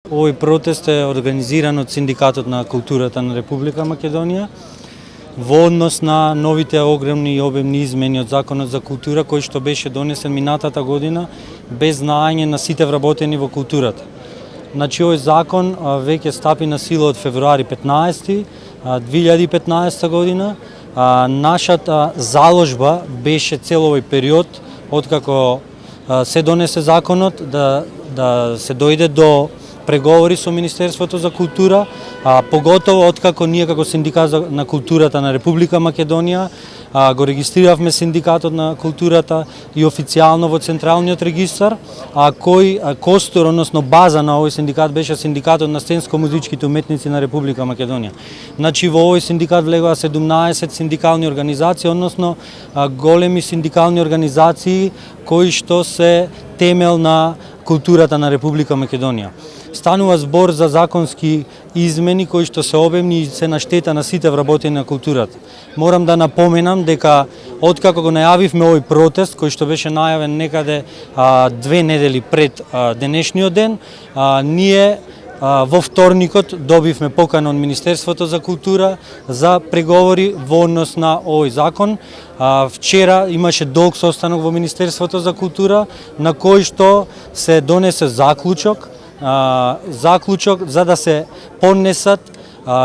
Овој протест е организиран од Синдикатот на културата на Република Македонија во однос на новите огромни и обемни измени од Законот за култура кој што беше донесен минатата година без знаење на сите вработени во културата. Значи овој закон веќе стапи на сила од февруари 15 2015 година. Нашата заложба беше цел овој период откако се донесе законот да се дојде до преговори со Министерството за култура, поготово откако ние како Синдикат на културата на Република Македонија го регистриравме Синдикатот на културата и официјално во Централниот регистар, кој костур, односно база на овој синдикат беше Синдикатот на сценско-музичките уметници на Република Македонија. Значи во овој синдикат влегува 17 синдикални организации, односно големи синдикални организации кои што се темел на културата на Република Македонија. Станува збор за законски измени кои што се обемни и се на штета на сите вработени на културата. Морам да напоменам дека откако го најавивме овој протест, кој што беше најавен некаде 2 недели пред денешниот ден, ние во вторникот добивме покана од Министерството за култура за преговори во однос на овој закон. Вчера имаше долг состанок во Министерството за култура на кој што се донесе заклучок за да се поднесат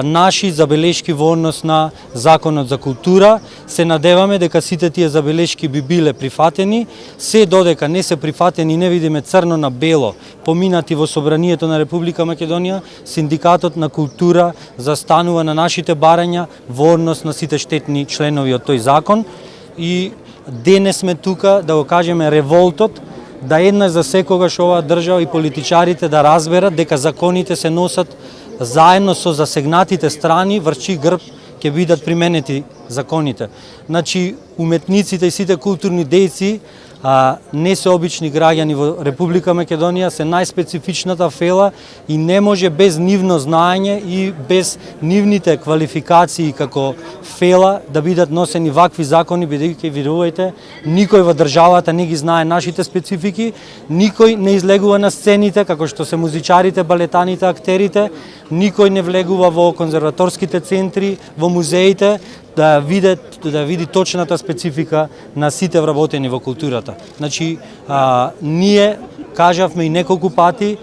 наши забелешки во однос на Законот за култура. Се надеваме дека сите тие забелешки би биле прифатени, се додека не се прифатени, не видиме црно на бело поминати во Собранието на Република Македонија, Синдикатот на култура застанува на нашите барања во однос на сите штетни членови од тој закон. И денес сме тука да го кажеме револтот, да еднаш за секогаш оваа држава и политичарите да разберат дека законите се носат заедно со засегнатите страни врз чиј грб ќе бидат применети законите. Значи, уметниците и сите културни дејци не се обични граѓани во Република Македонија, се најспецифичната фела и не може без нивно знаење и без нивните квалификации како фела да бидат носени вакви закони, бидејќи верувајте, никој во државата не ги знае нашите специфики, никој не излегува на сцените како што се музичарите, балетаните, актерите, никој не влегува во конзерваторските центри, во музеите, да види точната специфика на сите вработени во културата. Значи, ние кажавме и неколку пати,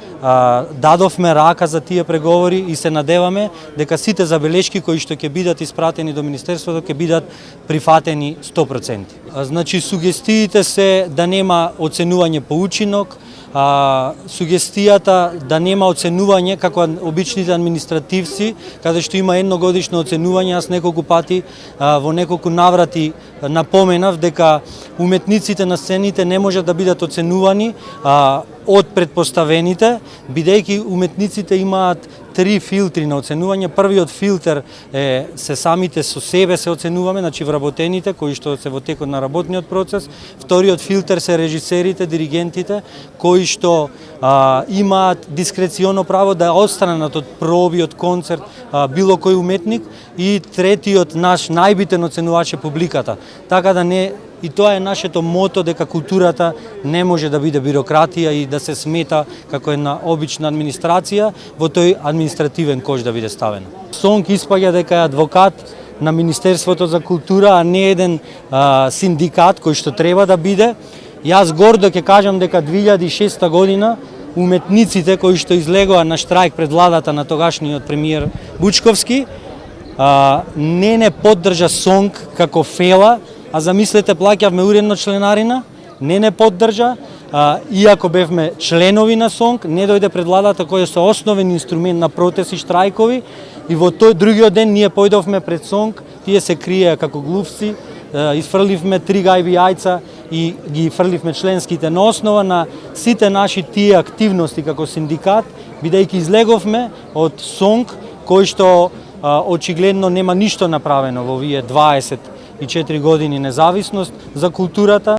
дадовме рака за тие преговори и се надеваме дека сите забелешки кои што ќе бидат испратени до Министерството ќе бидат прифатени 100%. Значи, сугестиите се да нема оценување по учинок, сугестијата да нема оценување како обичните административци, каде што има едногодишно оценување. Аз неколку пати во неколку наврати напоменав дека уметниците на сцените не можат да бидат оценувани од предпоставените, бидејќи уметниците имаат 3 филтри на оценување. Првиот филтер се самите со себе се оценуваме, значи вработените кои што се во текот на работниот процес. Вториот филтер се режисерите, диригентите кои што имаат дискреционо право да отстранат од проби, од концерт било кој уметник. И третиот наш најбитен оценувач е публиката. Така да не, и тоа е нашето мото дека културата не може да биде бирократија и да се смета како една обична администрација во тој административен кош да биде ставена. СОНК испаѓа дека е адвокат на Министерството за култура, а не еден синдикат кој што треба да биде. Јас гордо ќе кажам дека 2006 година уметниците кои што излегоа на штрајк пред владата на тогашниот премиер Бучковски не поддржа СОНК како фела, а замислете, плаќавме уредно членарина, не поддржа, иако бевме членови на СОНК, не дојде пред владата кој е со основен инструмент на протести, штрајкови, и во тој другиот ден ние појдовме пред СОНК, тие се криеа како глувци, изфрливме 3 гајби јајца и ги фрливме членските на основа на сите наши тие активности како синдикат, бидејќи излеговме од СОНК, кој што очигледно нема ништо направено во овие 24 години независност за културата.